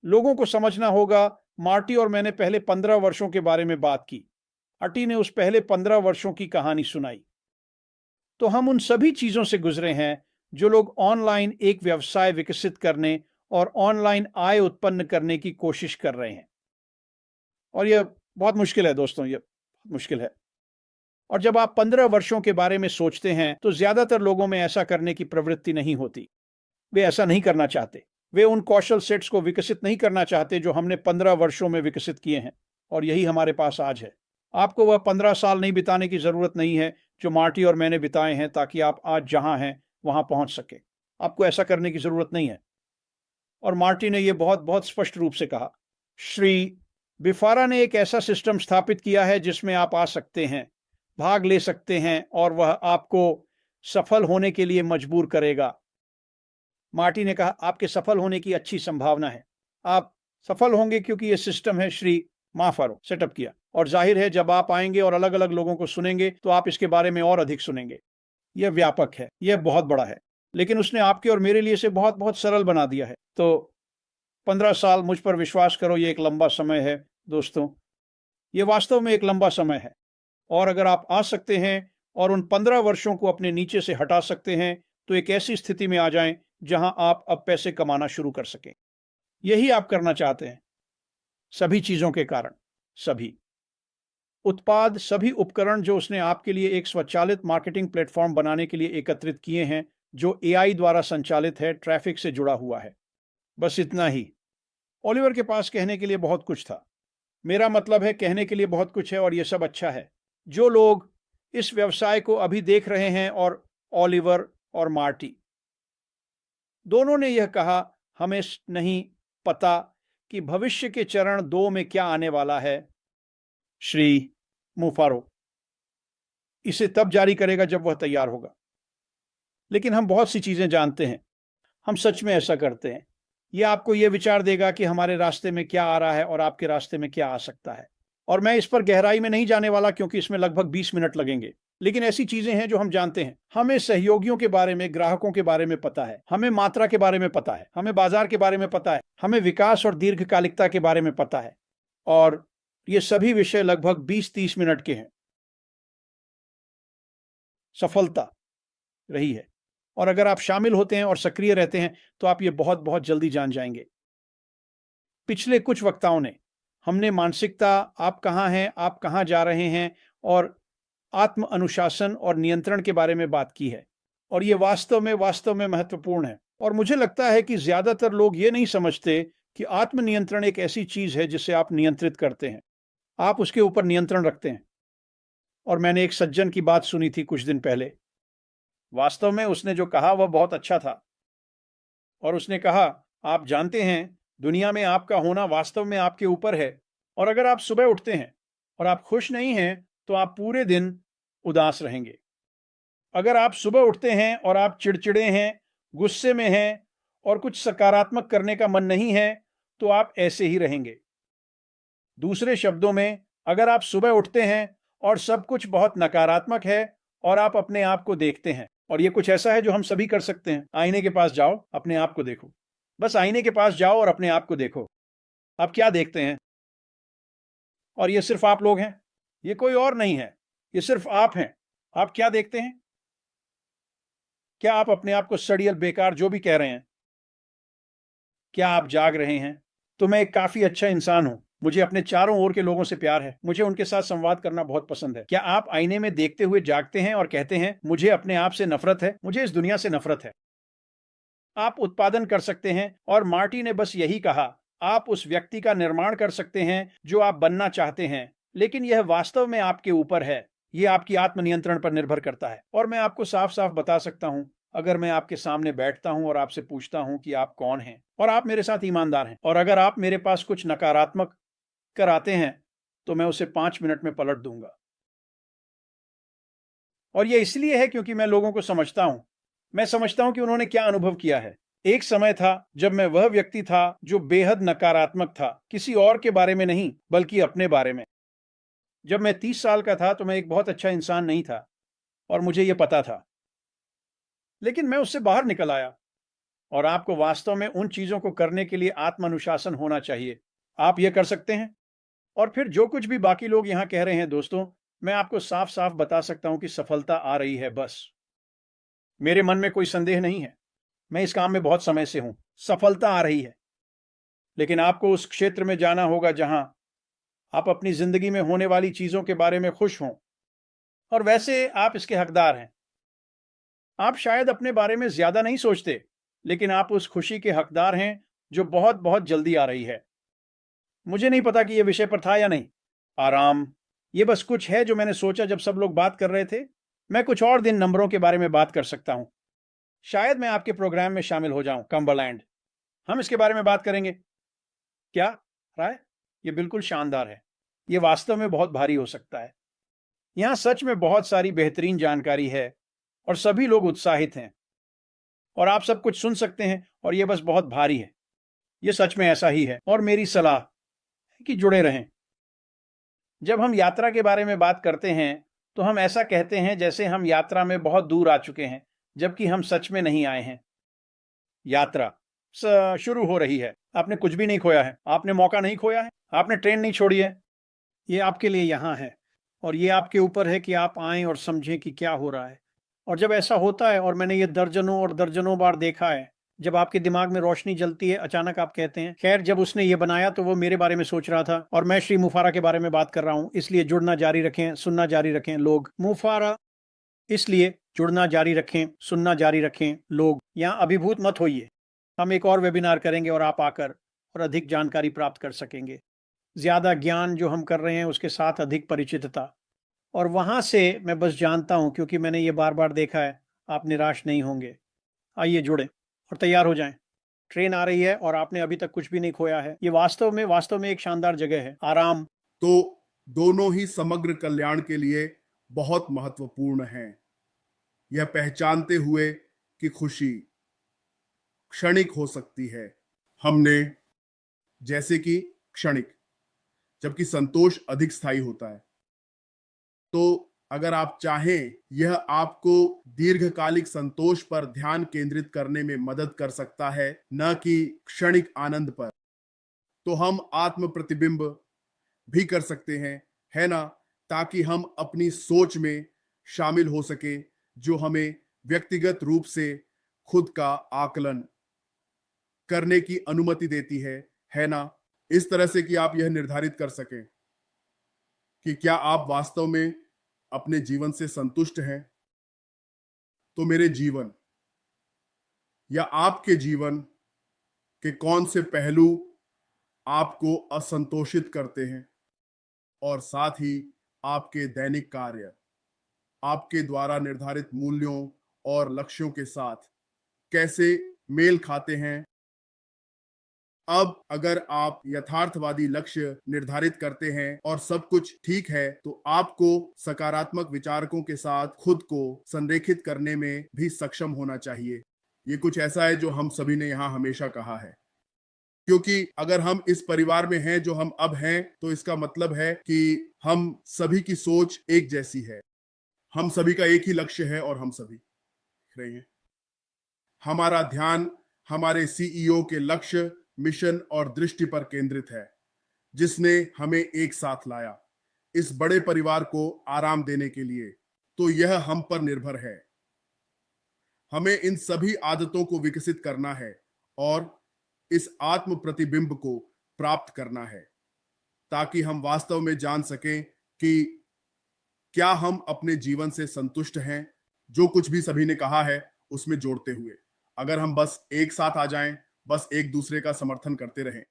लोगों को समझना होगा। मार्टी और मैंने पहले 15 वर्षों के बारे में बात की। अटी ने उस पहले 15 वर्षों की कहानी सुनाई। तो हम उन सभी चीजों से गुजरे हैं जो लोग ऑनलाइन एक व्यवसाय विकसित करने और ऑनलाइन आय उत्पन्न करने की कोशिश कर रहे हैं। और यह बहुत मुश्किल है दोस्तों, यह बहुत मुश्किल है। और जब आप 15 वर्षों के बारे में सोचते हैं तो ज्यादातर लोगों में ऐसा करने की प्रवृत्ति नहीं होती। वे ऐसा नहीं करना चाहते। वे उन कौशल सेट्स को विकसित नहीं करना चाहते जो हमने 15 वर्षों में विकसित किए हैं, और यही हमारे पास आज है। आपको वह 15 साल नहीं बिताने की जरूरत नहीं है जो मार्टी और मैंने बिताए हैं ताकि आप आज जहां हैं वहां पहुंच सके। आपको ऐसा करने की जरूरत नहीं है। और मार्टी ने यह बहुत बहुत स्पष्ट रूप से कहा। श्री बिफारा ने एक ऐसा सिस्टम स्थापित किया है जिसमें आप आ सकते हैं, भाग ले सकते हैं, और वह आपको सफल होने के लिए मजबूर करेगा। मार्टी ने कहा, आपके सफल होने की अच्छी संभावना है। आप सफल होंगे क्योंकि यह सिस्टम है श्री माफारो सेटअप किया। और जाहिर है जब आप आएंगे और अलग अलग लोगों को सुनेंगे तो आप इसके बारे में और अधिक सुनेंगे। यह व्यापक है, यह बहुत बड़ा है, लेकिन उसने आपके और मेरे लिए इसे बहुत बहुत सरल बना दिया है। तो 15 साल, मुझ पर विश्वास करो, यह एक लंबा समय है दोस्तों। यह वास्तव में एक लंबा समय है। और अगर आप आ सकते हैं और उन 15 वर्षों को अपने नीचे से हटा सकते हैं तो एक ऐसी स्थिति में आ जाएं जहां आप अब पैसे कमाना शुरू कर सकें। यही आप करना चाहते हैं। सभी चीजों के कारण, सभी उत्पाद, सभी उपकरण जो उसने आपके लिए एक स्वचालित मार्केटिंग प्लेटफॉर्म बनाने के लिए एकत्रित किए हैं, जो एआई द्वारा संचालित है, ट्रैफिक से जुड़ा हुआ है। बस इतना ही। ओलिवर के पास कहने के लिए बहुत कुछ था। मेरा मतलब है कहने के लिए बहुत कुछ है, और यह सब अच्छा है। जो लोग इस व्यवसाय को अभी देख रहे हैं, और ओलिवर और मार्टी दोनों ने यह कहा, हमें नहीं पता कि भविष्य के चरण 2 में क्या आने वाला है। श्री मुफारो इसे तब जारी करेगा जब वह तैयार होगा। लेकिन हम बहुत सी चीजें जानते हैं। हम सच में ऐसा करते हैं। यह आपको यह विचार देगा कि हमारे रास्ते में क्या आ रहा है और आपके रास्ते में क्या आ सकता है। और मैं इस पर गहराई में नहीं जाने वाला क्योंकि इसमें लगभग 20 मिनट लगेंगे। लेकिन ऐसी चीजें हैं जो हम जानते हैं। हमें सहयोगियों के बारे में, ग्राहकों के बारे में पता है। हमें मात्रा के बारे में पता है। हमें बाजार के बारे में पता है। हमें विकास और दीर्घकालिकता के बारे में पता है। और ये सभी विषय लगभग 20-30 मिनट के हैं। सफलता रही है। और अगर आप शामिल होते हैं और सक्रिय रहते हैं तो आप ये बहुत बहुत जल्दी जान जाएंगे। पिछले कुछ वक्ताओं ने, हमने मानसिकता, आप कहाँ हैं, आप कहाँ जा रहे हैं, और आत्म अनुशासन और नियंत्रण के बारे में बात की है। और ये वास्तव में महत्वपूर्ण है। और मुझे लगता है कि ज्यादातर लोग ये नहीं समझते कि आत्म नियंत्रण एक ऐसी चीज है जिसे आप नियंत्रित करते हैं। आप उसके ऊपर नियंत्रण रखते हैं। और मैंने एक सज्जन की बात सुनी थी कुछ दिन पहले। वास्तव में उसने जो कहा वह बहुत अच्छा था। और उसने कहा, आप जानते हैं, दुनिया में आपका होना वास्तव में आपके ऊपर है। और अगर आप सुबह उठते हैं और आप खुश नहीं हैं तो आप पूरे दिन उदास रहेंगे। अगर आप सुबह उठते हैं और आप चिड़चिड़े हैं, गुस्से में हैं, और कुछ सकारात्मक करने का मन नहीं है तो आप ऐसे ही रहेंगे। दूसरे शब्दों में, अगर आप सुबह उठते हैं और सब कुछ बहुत नकारात्मक है और आप अपने आप को देखते हैं, और ये कुछ ऐसा है जो हम सभी कर सकते हैं। आईने के पास जाओ, अपने आप को देखो। बस आईने के पास जाओ और अपने आप को देखो। आप क्या देखते हैं? और ये सिर्फ आप लोग हैं, ये कोई और नहीं है, ये सिर्फ आप हैं। आप क्या देखते हैं? क्या आप अपने आप को सड़ियल, बेकार, जो भी कह रहे हैं, क्या आप जाग रहे हैं? तो मैं एक काफी अच्छा इंसान हूं। मुझे अपने चारों ओर के लोगों से प्यार है। मुझे उनके साथ संवाद करना बहुत पसंद है। क्या आप आईने में देखते हुए जागते हैं और कहते हैं, मुझे अपने आप से नफरत है, मुझे इस दुनिया से नफरत है? आप उत्पादन कर सकते हैं, और मार्टी ने बस यही कहा। आप उस व्यक्ति का निर्माण कर सकते हैं जो आप बनना चाहते हैं, लेकिन यह वास्तव में आपके ऊपर है। यह आपकी आत्मनियंत्रण पर निर्भर करता है। और मैं आपको साफ साफ बता सकता हूं, अगर मैं आपके सामने बैठता हूं और आपसे पूछता हूं कि आप कौन हैं, और आप मेरे साथ ईमानदार हैं, और अगर आप मेरे पास कुछ नकारात्मक कराते हैं तो मैं उसे 5 मिनट में पलट दूंगा। और यह इसलिए है क्योंकि मैं लोगों को समझता हूं। मैं समझता हूं कि उन्होंने क्या अनुभव किया है। एक समय था जब मैं वह व्यक्ति था जो बेहद नकारात्मक था, किसी और के बारे में नहीं बल्कि अपने बारे में। जब मैं 30 साल का था तो मैं एक बहुत अच्छा इंसान नहीं था, और मुझे यह पता था। लेकिन मैं उससे बाहर निकल आया। और आपको वास्तव में उन चीजों को करने के लिए आत्म अनुशासन होना चाहिए। आप ये कर सकते हैं। और फिर जो कुछ भी बाकी लोग यहां कह रहे हैं दोस्तों, मैं आपको साफ साफ बता सकता हूं कि सफलता आ रही है। बस मेरे मन में कोई संदेह नहीं है। मैं इस काम में बहुत समय से हूं। सफलता आ रही है। लेकिन आपको उस क्षेत्र में जाना होगा जहां आप अपनी जिंदगी में होने वाली चीजों के बारे में खुश हों, और वैसे आप इसके हकदार हैं। आप शायद अपने बारे में ज्यादा नहीं सोचते, लेकिन आप उस खुशी के हकदार हैं जो बहुत बहुत जल्दी आ रही है। मुझे नहीं पता कि यह विषय पर था या नहीं। आराम, ये बस कुछ है जो मैंने सोचा जब सब लोग बात कर रहे थे। मैं कुछ और दिन नंबरों के बारे में बात कर सकता हूं। शायद मैं आपके प्रोग्राम में शामिल हो जाऊं, कम्बरलैंड। हम इसके बारे में बात करेंगे। क्या राय? ये बिल्कुल शानदार है। ये वास्तव में बहुत भारी हो सकता है। यहाँ सच में बहुत सारी बेहतरीन जानकारी है और सभी लोग उत्साहित हैं और आप सब कुछ सुन सकते हैं, और ये बस बहुत भारी है। ये सच में ऐसा ही है, और मेरी सलाह है कि जुड़े रहें। जब हम यात्रा के बारे में बात करते हैं तो हम ऐसा कहते हैं जैसे हम यात्रा में बहुत दूर आ चुके हैं, जबकि हम सच में नहीं आए हैं। यात्रा शुरू हो रही है। आपने कुछ भी नहीं खोया है। आपने मौका नहीं खोया है। आपने ट्रेन नहीं छोड़ी है। ये आपके लिए यहाँ है, और ये आपके ऊपर है कि आप आएं और समझें कि क्या हो रहा है। और जब ऐसा होता है, और मैंने ये दर्जनों और दर्जनों बार देखा है, जब आपके दिमाग में रोशनी जलती है, अचानक आप कहते हैं, खैर जब उसने ये बनाया तो वो मेरे बारे में सोच रहा था, और मैं श्री मुफारा के बारे में बात कर रहा हूँ। इसलिए जुड़ना जारी रखें, सुनना जारी रखें लोग। मुफारा, इसलिए जुड़ना जारी रखें, सुनना जारी रखें लोग। यहाँ अभिभूत मत होइए। हम एक और वेबिनार करेंगे और आप आकर और अधिक जानकारी प्राप्त कर सकेंगे। ज्यादा ज्ञान जो हम कर रहे हैं उसके साथ अधिक परिचितता, और वहां से मैं बस जानता हूं, क्योंकि मैंने ये बार बार देखा है, आप निराश नहीं होंगे। आइए जुड़ें और तैयार हो जाएं। ट्रेन आ रही है और आपने अभी तक कुछ भी नहीं खोया है। ये वास्तव में एक शानदार जगह है। आराम। तो दोनों ही समग्र कल्याण के लिए बहुत महत्वपूर्ण हैं। यह पहचानते हुए कि खुशी क्षणिक हो सकती है, हमने जैसे कि क्षणिक, जबकि संतोष अधिक स्थायी होता है। तो अगर आप चाहें, यह आपको दीर्घकालिक संतोष पर ध्यान केंद्रित करने में मदद कर सकता है, न कि क्षणिक आनंद पर। तो हम आत्म प्रतिबिंब भी कर सकते हैं, है ना, ताकि हम अपनी सोच में शामिल हो सके, जो हमें व्यक्तिगत रूप से खुद का आकलन करने की अनुमति देती है ना, इस तरह से कि आप यह निर्धारित कर सकें कि क्या आप वास्तव में अपने जीवन से संतुष्ट हैं। तो मेरे जीवन या आपके जीवन के कौन से पहलू आपको असंतोषित करते हैं, और साथ ही आपके दैनिक कार्य आपके द्वारा निर्धारित मूल्यों और लक्ष्यों के साथ कैसे मेल खाते हैं। अब अगर आप यथार्थवादी लक्ष्य निर्धारित करते हैं और सब कुछ ठीक है, तो आपको सकारात्मक विचारकों के साथ खुद को संरेखित करने में भी सक्षम होना चाहिए। ये कुछ ऐसा है जो हम सभी ने यहाँ हमेशा कहा है, क्योंकि अगर हम इस परिवार में हैं जो हम अब हैं, तो इसका मतलब है कि हम सभी की सोच एक जैसी है, हम सभी का एक ही लक्ष्य है, और हम सभी दिख रहे हैं। हमारा ध्यान हमारे सीईओ के लक्ष्य, मिशन और दृष्टि पर केंद्रित है, जिसने हमें एक साथ लाया इस बड़े परिवार को आराम देने के लिए। तो यह हम पर निर्भर है। हमें इन सभी आदतों को विकसित करना है और इस आत्म प्रतिबिंब को प्राप्त करना है, ताकि हम वास्तव में जान सकें कि क्या हम अपने जीवन से संतुष्ट हैं, जो कुछ भी सभी ने कहा है उसमें जोड़ते हुए। अगर हम बस एक साथ आ जाएं, बस एक दूसरे का समर्थन करते रहें,